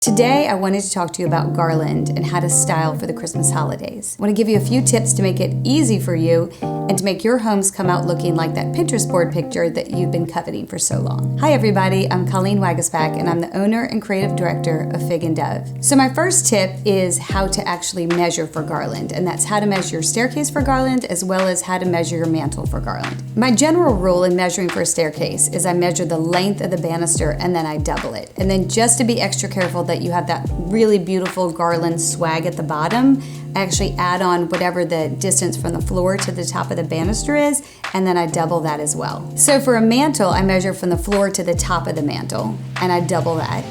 Today, I wanted to talk to you about garland and how to style for the Christmas holidays. I want to give you a few tips to make it easy for you and to make your homes come out looking like that Pinterest board picture that you've been coveting for so long. Hi everybody, I'm Colleen Waguespack and I'm the owner and creative director of Fig and Dove. So my first tip is how to actually measure for garland, and that's how to measure your staircase for garland as well as how to measure your mantle for garland. My general rule in measuring for a staircase is I measure the length of the banister and then I double it. And then just to be extra careful that you have that really beautiful garland swag at the bottom, I actually add on whatever the distance from the floor to the top of the banister is, and then I double that as well. So for a mantle, I measure from the floor to the top of the mantle, and I double that.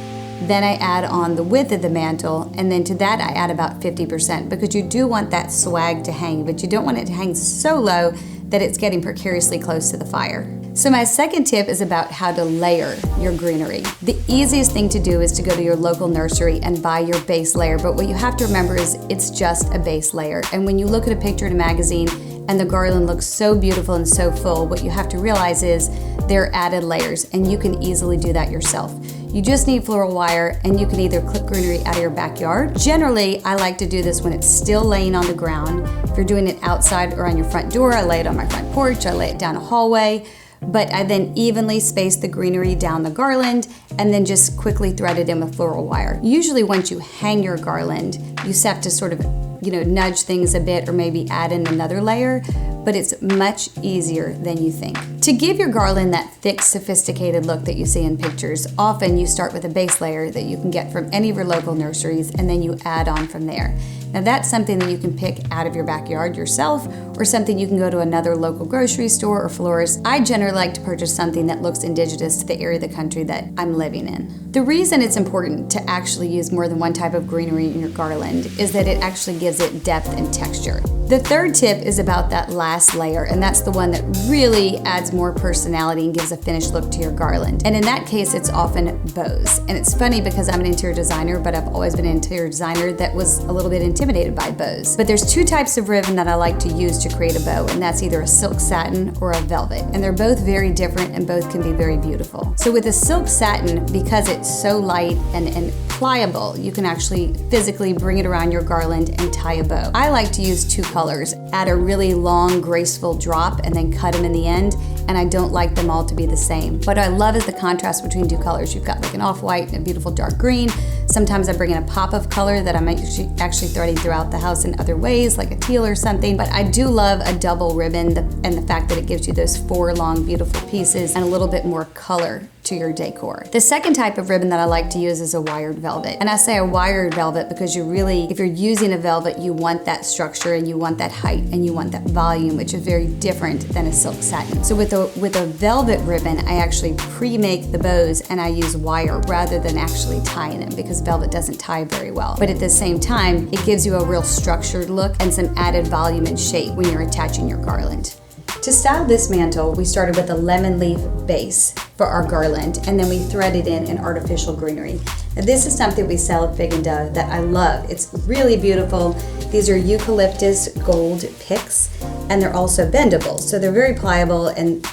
Then I add on the width of the mantle, and then to that I add about 50% because you do want that swag to hang, but you don't want it to hang so low that it's getting precariously close to the fire. So my second tip is about how to layer your greenery. The easiest thing to do is to go to your local nursery and buy your base layer, but what you have to remember is it's just a base layer. And when you look at a picture in a magazine and the garland looks so beautiful and so full, what you have to realize is there are added layers, and you can easily do that yourself. You just need floral wire, and you can either clip greenery out of your backyard. Generally, I like to do this when it's still laying on the ground. If you're doing it outside or on your front door, I lay it on my front porch, I lay it down a hallway. But I then evenly space the greenery down the garland and then just quickly thread it in with floral wire. Usually once you hang your garland, you just have to sort of, nudge things a bit or maybe add in another layer, but it's much easier than you think. To give your garland that thick, sophisticated look that you see in pictures, often you start with a base layer that you can get from any of your local nurseries, and then you add on from there. Now that's something that you can pick out of your backyard yourself, or something you can go to another local grocery store or florist. I generally like to purchase something that looks indigenous to the area of the country that I'm living in. The reason it's important to actually use more than one type of greenery in your garland is that it actually gives it depth and texture. The third tip is about that last layer, and that's the one that really adds more personality and gives a finished look to your garland. And in that case, it's often bows. And it's funny because I'm an interior designer, but I've always been an interior designer that was a little bit intimidated by bows. But there's two types of ribbon that I like to use to create a bow, and that's either a silk satin or a velvet. And they're both very different and both can be very beautiful. So with a silk satin, because it's so light and pliable, you can actually physically bring it around your garland and tie a bow. I like to use two colors, add a really long, graceful drop and then cut them in the end, and I don't like them all to be the same. What I love is the contrast between two colors. You've got like an off-white and a beautiful dark green. Sometimes I bring in a pop of color that I'm actually threading throughout the house in other ways, like a teal or something, but I do love a double ribbon and the fact that it gives you those four long, beautiful pieces and a little bit more color to your decor. The second type of ribbon that I like to use is a wired velvet. And I say a wired velvet because if you're using a velvet, you want that structure and you want that height and you want that volume, which is very different than a silk satin. So with a velvet ribbon, I actually pre-make the bows and I use wire rather than actually tying them because velvet doesn't tie very well. But at the same time, it gives you a real structured look and some added volume and shape when you're attaching your garland. To style this mantle, we started with a lemon leaf base for our garland, and then we threaded in an artificial greenery. Now, this is something we sell at Fig and Dove that I love. It's really beautiful. These are eucalyptus gold picks, and they're also bendable, so they're very pliable, and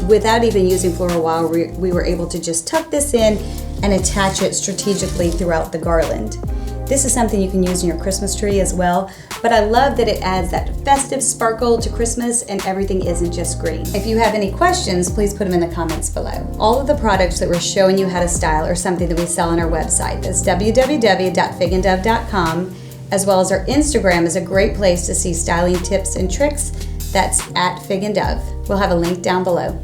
without even using floral wire, we were able to just tuck this in and attach it strategically throughout the garland. This is something you can use in your Christmas tree as well, but I love that it adds that festive sparkle to Christmas and everything isn't just green. If you have any questions, please put them in the comments below. All of the products that we're showing you how to style are something that we sell on our website. That's www.figanddove.com, as well as our Instagram is a great place to see styling tips and tricks. That's at Fig and Dove. We'll have a link down below.